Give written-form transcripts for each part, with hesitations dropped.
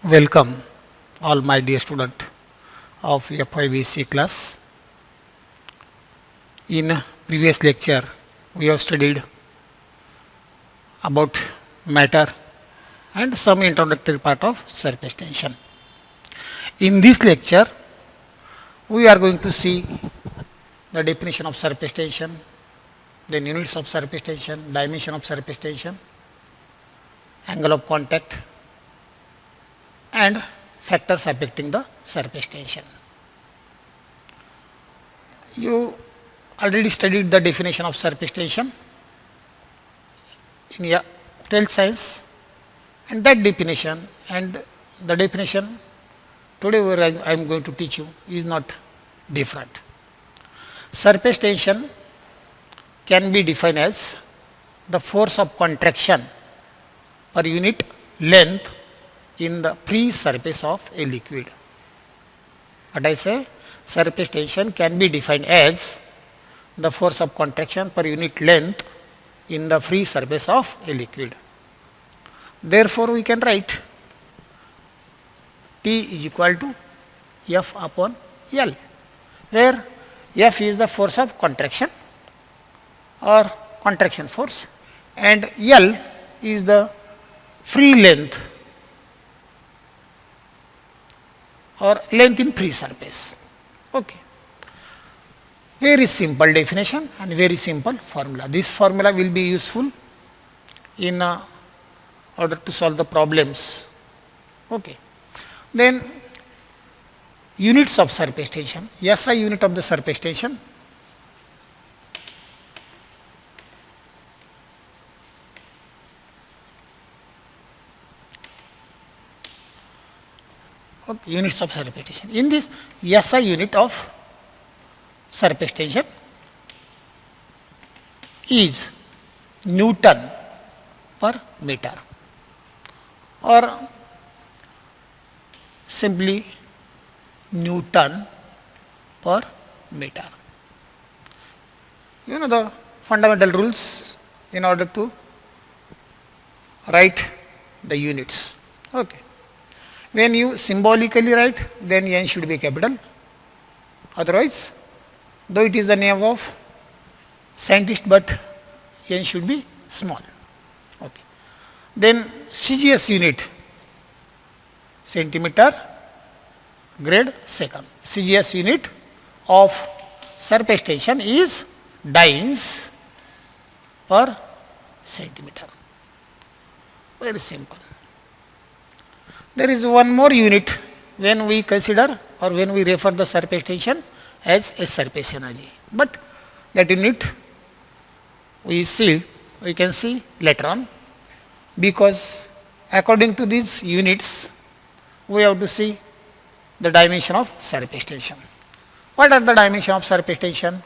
Welcome all my dear student of FIBC class. In previous lecture we have studied about matter and some introductory part of surface tension. In this lecture we are going to see the definition of surface tension, then units of surface tension, dimension of surface tension, angle of contact and factors affecting the surface tension. You already studied the definition of surface tension in your 12th science, and that definition and the definition today I am going to teach you is not different. Surface tension can be defined as the force of contraction per unit length in the free surface of a liquid. What I say? Surface tension can be defined as the force of contraction per unit length in the free surface of a liquid. Therefore, we can write T is equal to F upon L, where F is the force of contraction or contraction force and L is the free length or length in free surface. Okay. Very simple definition and very simple formula. This formula will be useful in order to solve the problems. Okay. Then units of surface tension. SI unit of the surface tension. Okay, units of surface tension. In this SI unit of surface tension is Newton per meter or simply Newton per meter. You know the fundamental rules in order to write the units. Okay. When you symbolically write, then n should be capital. Otherwise, though it is the name of scientist, but n should be small. Okay. Then CGS unit, centimeter grade second. CGS unit of surface tension is dynes per centimeter. Very simple. There is one more unit when we consider or when we refer the surface tension as a surface energy, but that unit we can see later on, because according to these units we have to see the dimension of surface tension. What are the dimension of surface tension?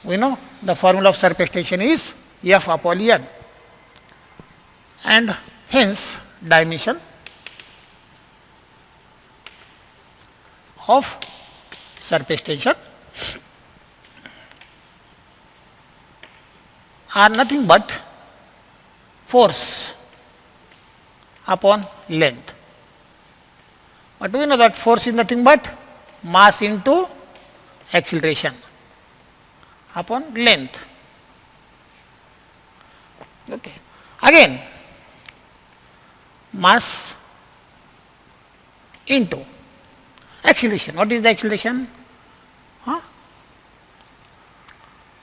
We know the formula of surface tension is F upon N, and hence dimension of surface tension are nothing but force upon length. But we know that force is nothing but mass into acceleration upon length. Okay. Again, mass into acceleration. What is the acceleration?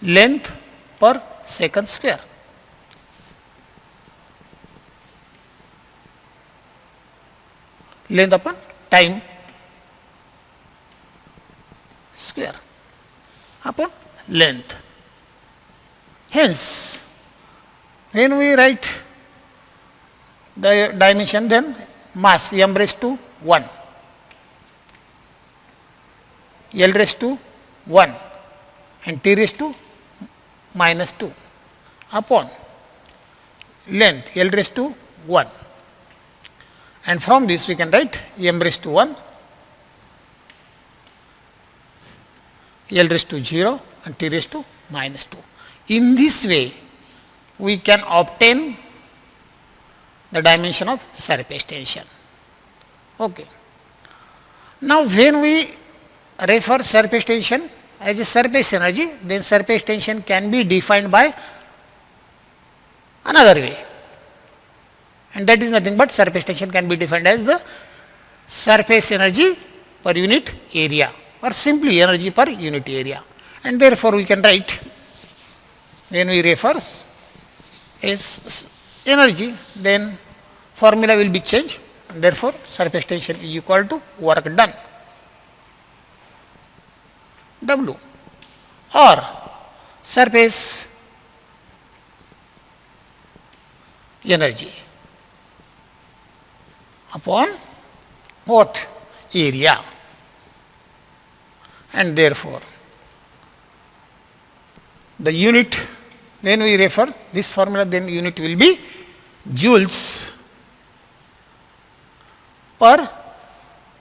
Length per second square. Length upon time square upon length. Hence, when we write the dimension, then mass m raised to 1, L raised to 1 and T raised to minus 2 upon length L raised to 1, and from this we can write m raised to 1, L raised to 0 and T raised to minus 2. In this way we can obtain the dimension of surface tension. Okay. Now when we refer surface tension as a surface energy, then surface tension can be defined by another way, and that is nothing but surface tension can be defined as the surface energy per unit area, or simply energy per unit area. And therefore we can write, when we refer as energy, then formula will be changed, and therefore surface tension is equal to work done, W, or surface energy upon what? Area. And therefore the unit, when we refer this formula, then unit will be joules per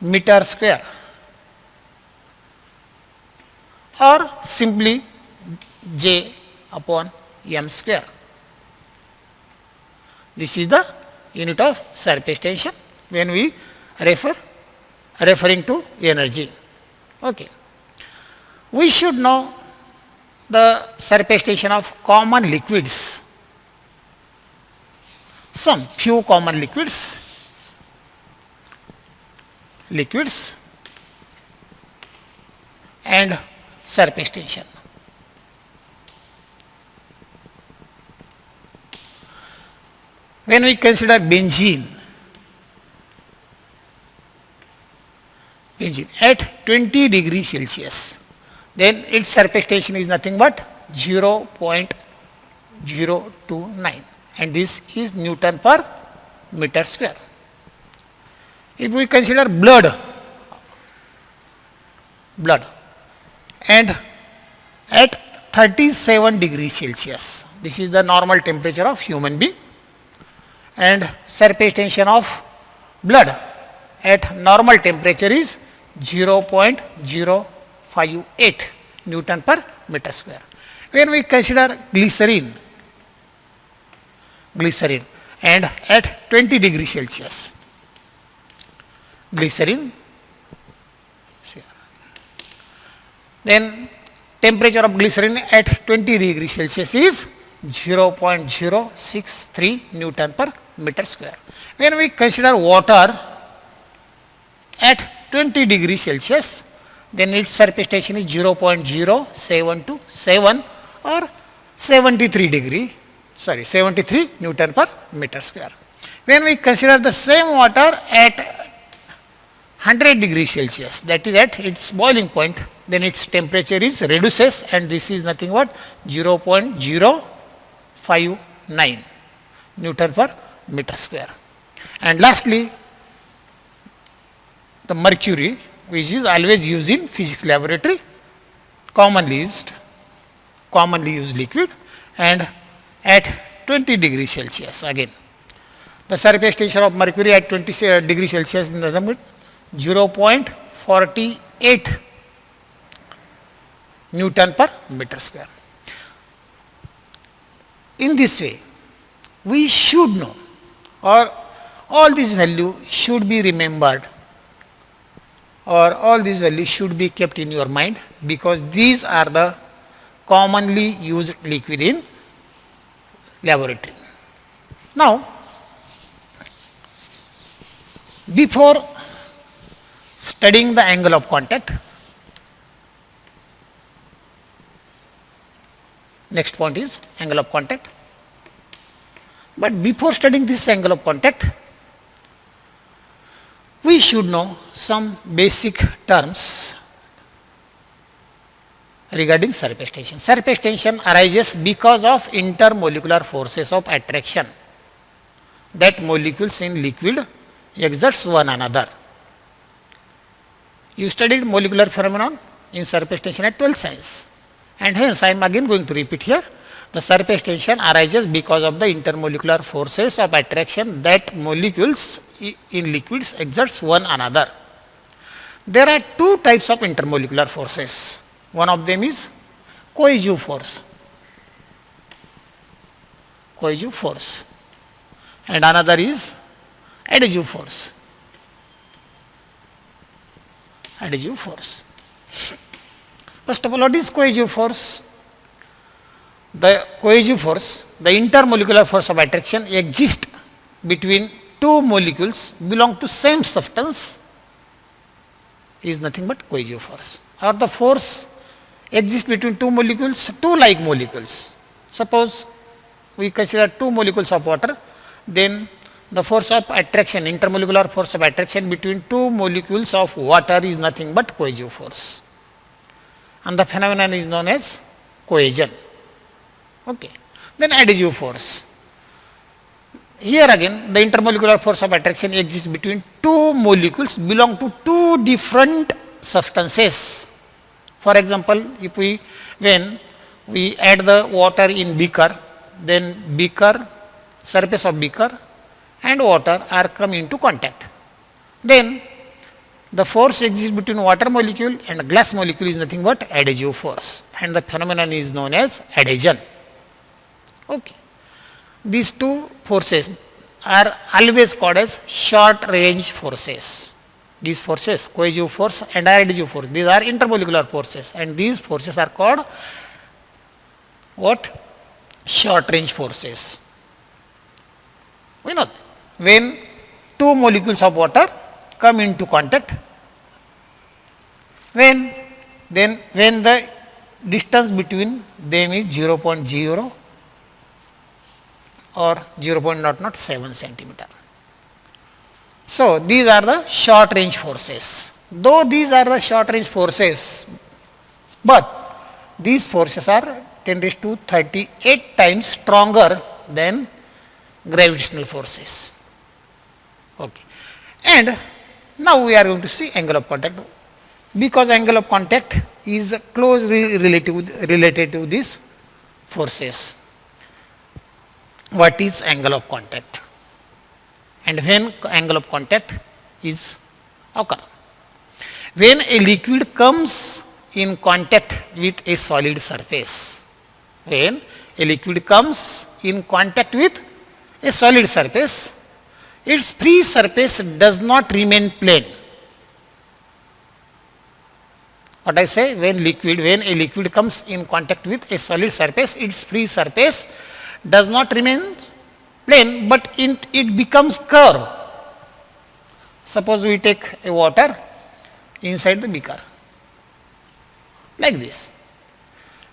meter square, or simply J upon m square. This is the unit of surface tension when we referring to energy. Okay. We should know the surface tension of common liquids. Some few common liquids and surface tension. When we consider benzene at 20 degrees Celsius, then its surface tension is nothing but 0.029, and this is Newton per meter square. If we consider blood and at 37 degrees Celsius, this is the normal temperature of human being, and surface tension of blood at normal temperature is 0.058 Newton per meter square. When we consider glycerin and at 20 degrees Celsius, then temperature of glycerin at 20 degrees Celsius is 0.063 Newton per meter square. When we consider water at 20 degrees Celsius, then its surface tension is 0.0727 or 73 Newton per meter square. When we consider the same water at 100 degrees Celsius, that is at its boiling point, then its temperature is reduces, and this is nothing but 0.059 Newton per meter square. And lastly, the mercury, which is always used in physics laboratory, commonly used liquid, and at 20 degrees Celsius again. The surface tension of mercury at 20 degrees Celsius is nothing but 0.48 Newton per meter square. In this way, we should know, or all these values should be remembered, or all these values should be kept in your mind, because these are the commonly used liquid in laboratory. Now, before studying the angle of contact, next point is angle of contact. But before studying this angle of contact, we should know some basic terms regarding surface tension. Surface tension arises because of intermolecular forces of attraction that molecules in liquid exerts one another. You studied molecular phenomenon in surface tension at 12th science, and hence I am again going to repeat here. The surface tension arises because of the intermolecular forces of attraction that molecules in liquids exerts one another. There are two types of intermolecular forces. One of them is cohesive force, and another is adhesive force. adhesive force. First of all, what is cohesive force? The cohesive force, the intermolecular force of attraction exists between two molecules belong to same substance is nothing but cohesive force. Or the force exists between two molecules, two like molecules. Suppose we consider two molecules of water, then the force of attraction, intermolecular force of attraction between two molecules of water is nothing but cohesive force. And the phenomenon is known as cohesion. Okay. Then adhesive force. Here again, the intermolecular force of attraction exists between two molecules belong to two different substances. For example, when we add the water in beaker, then beaker, surface of beaker and water are come into contact. Then the force exists between water molecule and glass molecule is nothing but adhesive force, and the phenomenon is known as adhesion. Okay. These two forces are always called as short range forces. These forces, cohesive force and adhesive force, these are intermolecular forces, and these forces are called what? Short range forces. We know when two molecules of water come into contact, when the distance between them is 0.0 or 0.007 centimeter. So these are the short range forces. Though these are the short range forces, but these forces are 10 raised to 38 times stronger than gravitational forces. Okay. And now we are going to see angle of contact, because angle of contact is closely related to these forces. What is angle of contact and when angle of contact is occur? When a liquid comes in contact with a solid surface, when a liquid comes in contact with a solid surface, its free surface does not remain plane. What I say, when a liquid comes in contact with a solid surface, its free surface does not remain plane, but it becomes curve. Suppose we take a water inside the beaker like this.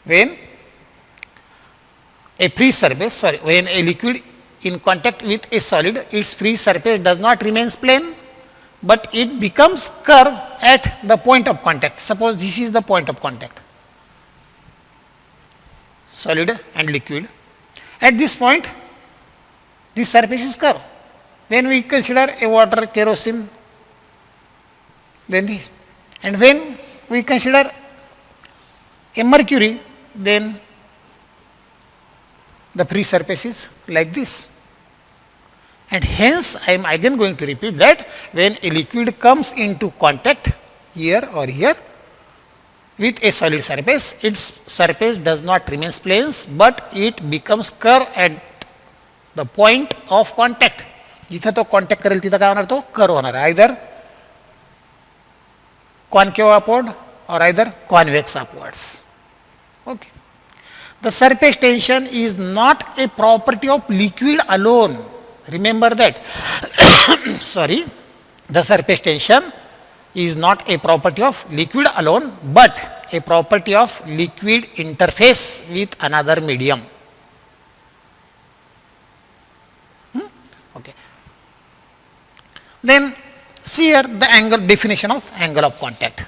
When a liquid in contact with a solid, its free surface does not remain plane, but it becomes curve at the point of contact. Suppose this is the point of contact, solid and liquid. At this point, this surface is curved. When we consider a water, kerosene, then this. And when we consider a mercury, then the free surface is like this. And hence, I am again going to repeat that when a liquid comes into contact here or here with a solid surface, its surface does not remain plane, but it becomes curve at the point of contact. जिथं तो contact करेल तिथं काय होणार, तो curve होणार, either concave upward or either convex upwards. Okay. The surface tension is not a property of liquid alone. Remember that. Sorry. The surface tension is not a property of liquid alone, but a property of liquid interface with another medium. Okay. Then see here the angle definition of angle of contact.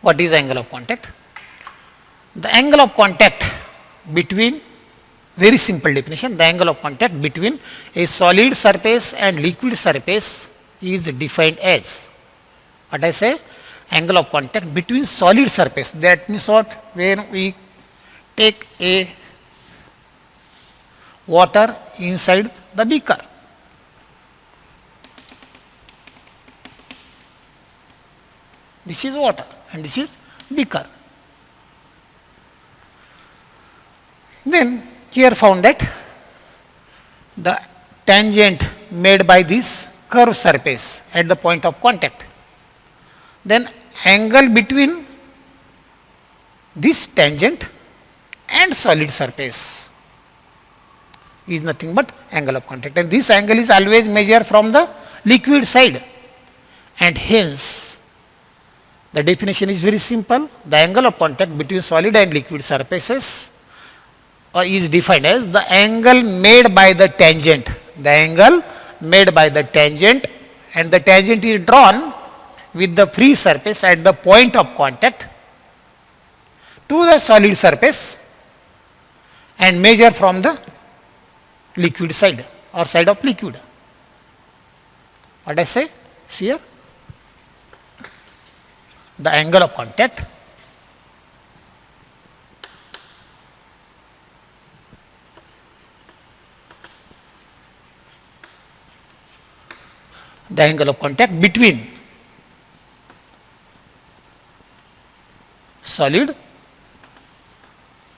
What is angle of contact? The angle of contact between, very simple definition, the angle of contact between a solid surface and liquid surface is defined as, what I say, angle of contact between solid surface. That means what? When we take a water inside the beaker, this is water and this is beaker. Then here found that the tangent made by this curved surface at the point of contact, then angle between this tangent and solid surface is nothing but angle of contact, and this angle is always measured from the liquid side, and hence the definition is very simple. The angle of contact between solid and liquid surfaces is defined as the angle made by the tangent, and the tangent is drawn with the free surface at the point of contact to the solid surface and measure from the liquid side or side of liquid. What I say? See here, the angle of contact between solid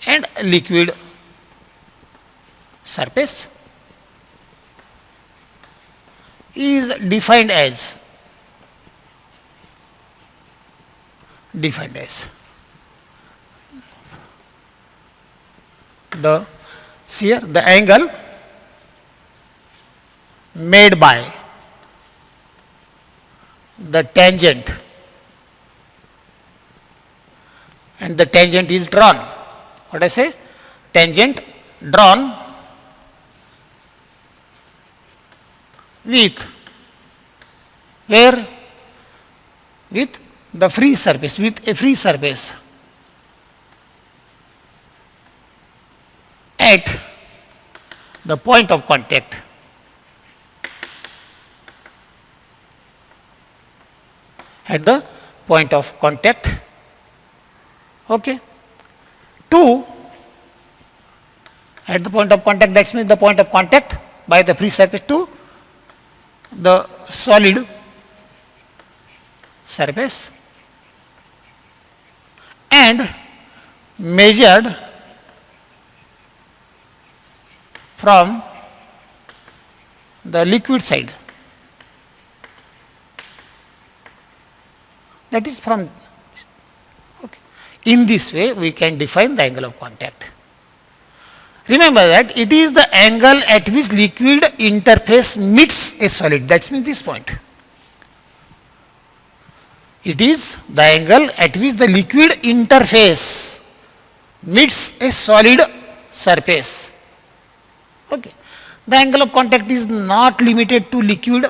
and liquid surface is defined as the here the angle made by the tangent, and the tangent is drawn. What I say? Tangent drawn with where? With the free surface, with a free surface at the point of contact. At the point of contact, okay. 2, at the point of contact, that means the point of contact by the free surface to the solid surface, and measured from the liquid side. That is from, okay. In this way we can define the angle of contact. Remember that it is the angle at which liquid interface meets a solid, that means this point. It is the angle at which the liquid interface meets a solid surface. Okay. The angle of contact is not limited to liquid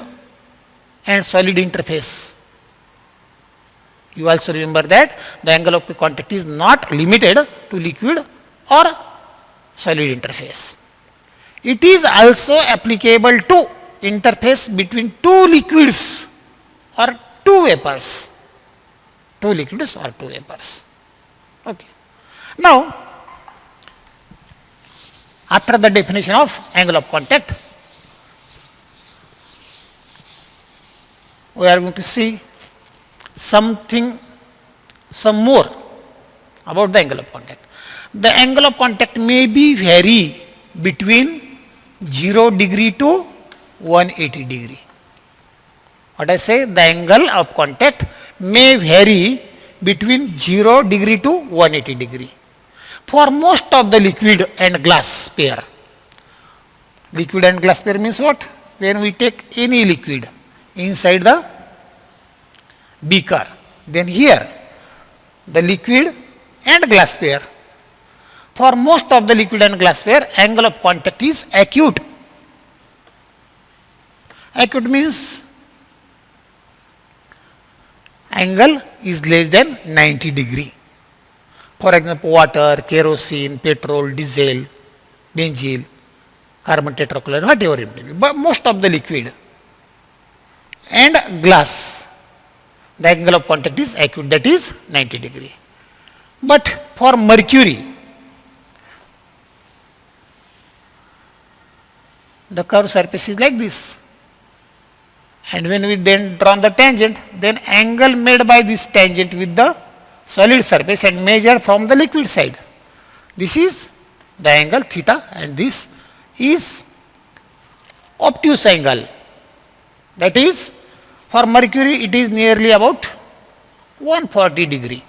and solid interface. You also remember that the angle of contact is not limited to liquid or solid interface. It is also applicable to interface between two liquids or two vapors. Two liquids or two vapors. Okay. Now, after the definition of angle of contact, we are going to see some more about the angle of contact. The angle of contact may be vary between 0 degree to 180 degree. What I say? The angle of contact may vary between 0 degree to 180 degree. For most of the liquid and glass pair. Liquid and glass pair means what? When we take any liquid inside the beaker, then here the liquid and glass pair, for most of the liquid and glass pair, angle of contact is acute. Acute means angle is less than 90 degree. For example, water, kerosene, petrol, diesel, benzene, carbon tetrachloride, whatever it may be. But most of the liquid and glass, the angle of contact is acute, that is 90 degree. But for mercury, the curved surface is like this. And when we then draw the tangent, then angle made by this tangent with the solid surface and measure from the liquid side. This is the angle theta, and this is obtuse angle That is, for mercury it is nearly about 140 degree.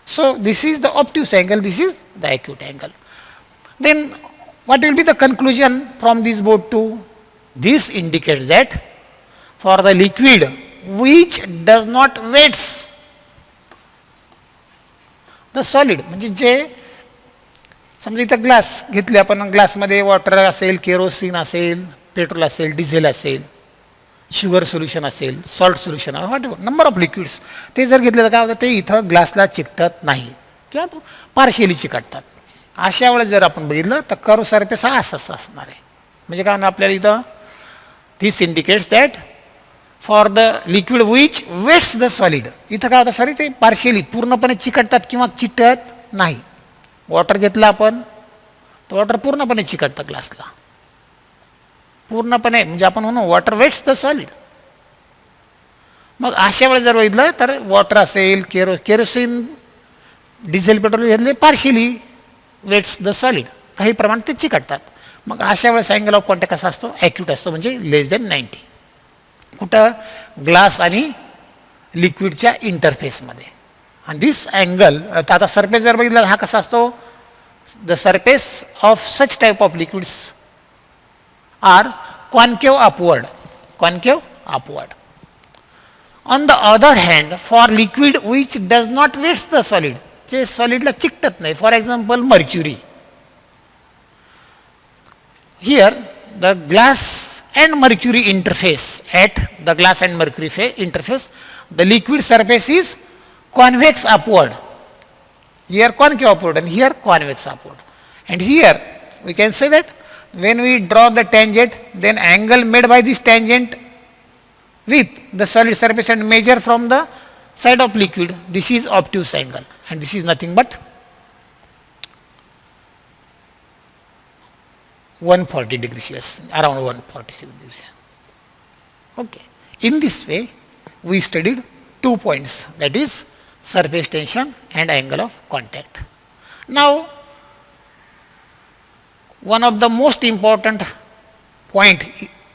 So this is the obtuse angle, this is the acute angle. Then what will be the conclusion from this both two? This indicates that for the liquid which does not wets the solid, म्हणजे जे समजा इथं glass घेतले आपण, ग्लासमध्ये water असेल, kerosene असेल, petrol असेल, diesel असेल, sugar solution असेल, salt solution, what ever number of liquids, ते जर घेतले तर काय होतं, ते इथं ग्लासला चिकटत नाही किंवा पार्शियली चिकटतात. अशा वेळेस जर आपण बघितलं तर कर्व सरफेस हा असाच असणार आहे. म्हणजे काय आपल्याला इथं this indicates that for the liquid which wets the solid, इथं काय होतं सॉरी ते पार्शियली पूर्णपणे चिकटतात किंवा चिकटत नाही. वॉटर घेतलं आपण तर वॉटर पूर्णपणे चिकटतं ग्लासला, पूर्णपणे, म्हणजे आपण म्हणू वॉटर वेट्स द सॉलिड. मग अशा वेळेस जर बघितलं तर वॉटर असेल, केरोसिन, डिझेल, पेट्रोल घेतले पार्शियली वेट्स द सॉलिड, काही प्रमाणात ते चिकटतात. मग अशा वेळेस अँगल ऑफ कॉन्टॅक्ट कसा असतो, ॲक्यूट असतो, म्हणजे लेस दॅन 90. कुठं, ग्लास आणि लिक्विडच्या इंटरफेसमध्ये. आणि दिस अँगल, आता सरफेस जर बघितला हा कसा असतो, the surface of such type of liquids are concave upward, concave upward. On the other hand for liquid which does not wets the solid, जे सॉलिडला चिकटत नाही, for example mercury, here the glass and mercury interface, at the glass and mercury interface the liquid surface is convex upward, here concave upward and here convex upward. And here we can say that when we draw the tangent, then angle made by this tangent with the solid surface and measure from the side of liquid, this is obtuse angle, and this is nothing but 140 degrees Celsius, around 146 degrees. Okay. In this way, we studied 2 points, that is surface tension and angle of contact. Now, one of the most important point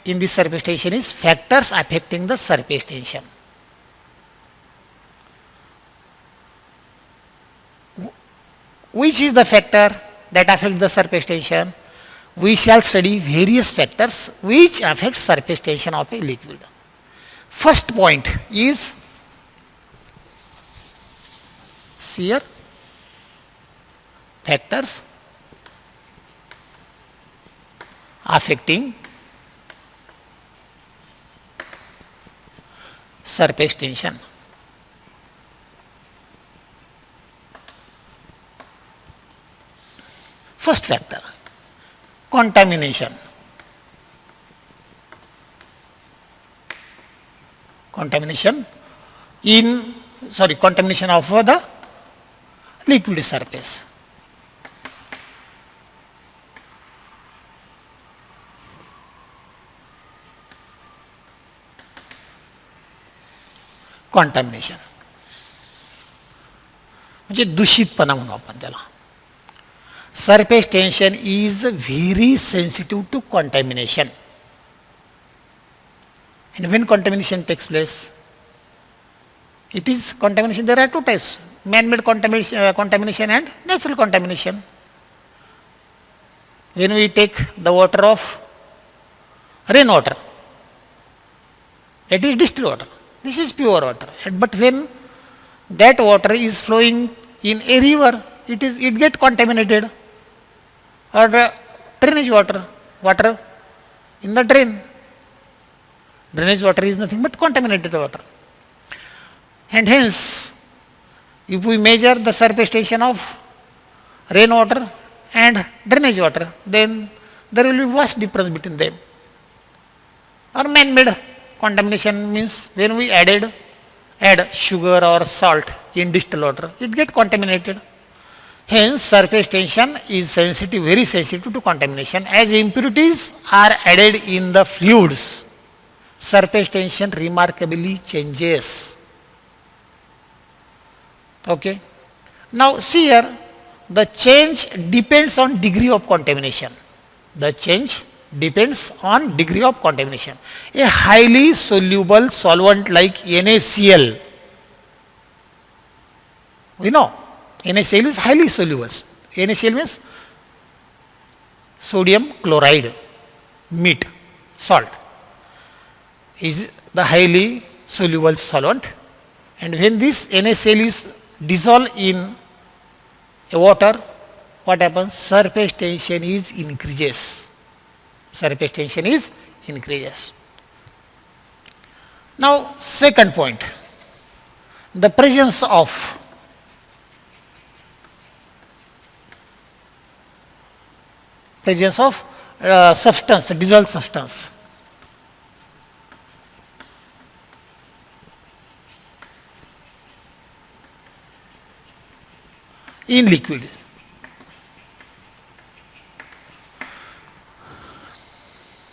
in this surface tension is factors affecting the surface tension. Which is the factor that affects the surface tension? We shall study various factors which affect surface tension of a liquid. First point is shear factors affecting surface tension. First factor, contamination. Contamination of the liquid surface. Contamination म्हणजे दूषितपणा म्हणू आपण त्याला. Surface tension is very sensitive to contamination. And when contamination takes place, it is contamination. There are two types: man-made contamination and natural contamination. When we take the water of rainwater, that is distilled water. This is pure water. But when that water is flowing in a river, it get contaminated. Or drainage water in the drain. Drainage water is nothing but contaminated water. And hence, if we measure the surface tension of rainwater and drainage water, then there will be vast difference between them. Or man-made contamination means when we add sugar or salt in distilled water, it get contaminated. Hence, surface tension is sensitive, very sensitive to contamination. As impurities are added in the fluids, surface tension remarkably changes. Okay. Now, see here, the change depends on degree of contamination. The change depends on degree of contamination. A highly soluble solvent like NaCl, we know NaCl is highly soluble. NaCl means sodium chloride, meat, salt, is the highly soluble solvent, and when this NaCl is dissolved in a water, what happens? Surface tension is increases. Surface tension is increases. Now, second point, the presence of substance, dissolved substance. In liquid.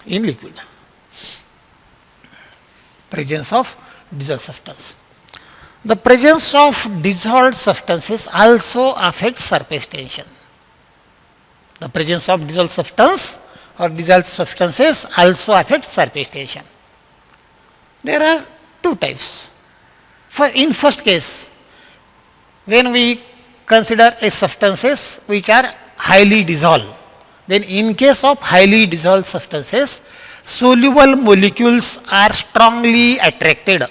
In liquid. Presence of dissolved substance. The presence of dissolved substances also affects surface tension. The presence of dissolved substance or dissolved substances also affects surface tension. There are two types. In first case, when we consider a substances which are highly dissolved, then in case of highly dissolved substances, soluble molecules are strongly attracted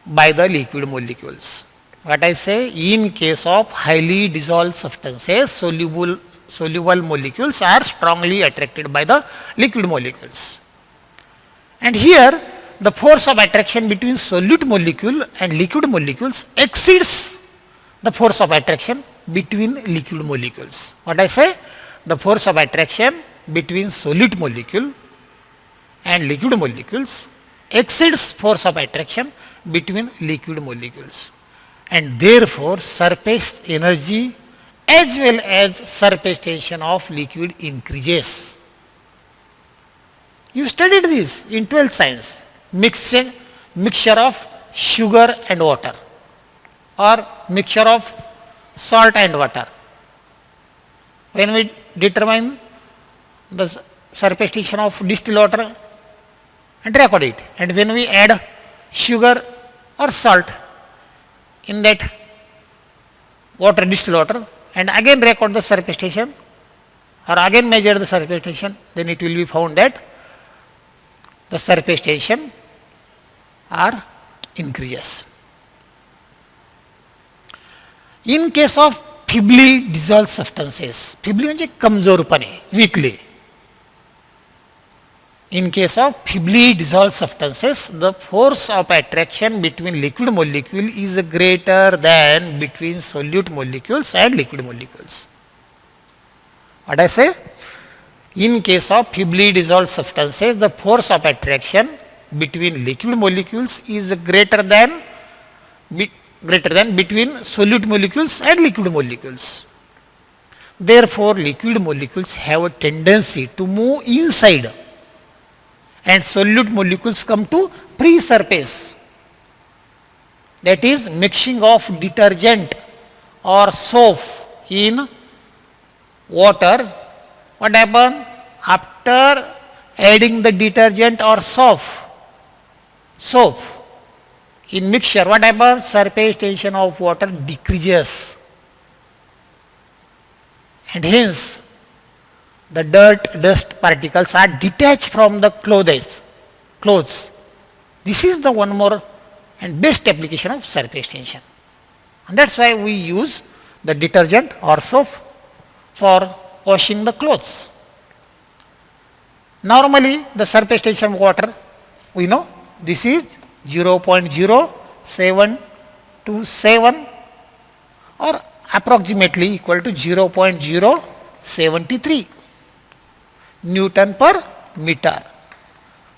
by the liquid molecules. What I say, in case of highly dissolved substances, soluble molecules are strongly attracted by the liquid molecules. And here, the force of attraction between solute molecule and liquid molecules exceeds the force of attraction between liquid molecules. What I say? The force of attraction between solute molecule and liquid molecules exceeds force of attraction between liquid molecules. And therefore, surface energy as well as surface tension of liquid increases. You studied this in 12th science, mixture of sugar and water, or mixture of salt and water. When we determine the surface tension of distilled water and record it, and when we add sugar or salt in that water, distilled water, and again record the surface tension or again measure the surface tension, then it will be found that the surface tension are increases. In case of feebly dissolved substances, feebly म्हणजे कमजोरपणे, weakly. In case of feebly dissolved substances, the force of attraction between liquid molecule is greater than between solute molecules and liquid molecules. What I say? In case of feebly dissolved substances, the force of attraction between liquid molecules is greater than between solute molecules and liquid molecules. Therefore, liquid molecules have a tendency to move inside and solute molecules come to free surface. That is, mixing of detergent or soap in water. What happens? After adding the detergent or soap in mixture, what happens? Surface tension of water decreases. And hence, the dust particles are detached from the clothes. This is the one more and best application of surface tension. And that's why we use the detergent or soap for washing the clothes. Normally, the surface tension of water, we know this is 0.0727 or approximately equal to 0.073 Newton per meter.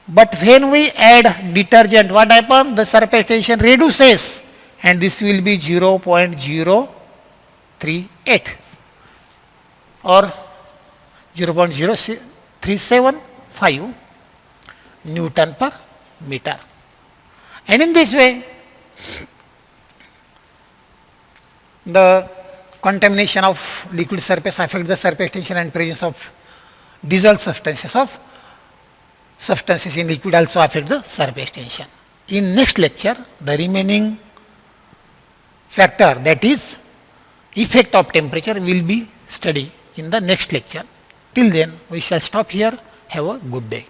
But when we add detergent, what happens? The surface tension reduces and this will be 0.038 or 0.0375 Newton per meter. And in this way, the contamination of liquid surface affects the surface tension and presence of dissolved substances in liquid also affect the surface tension. In next lecture, the remaining factor, that is effect of temperature, will be studied in the next lecture. Till then, we shall stop here. Have a good day.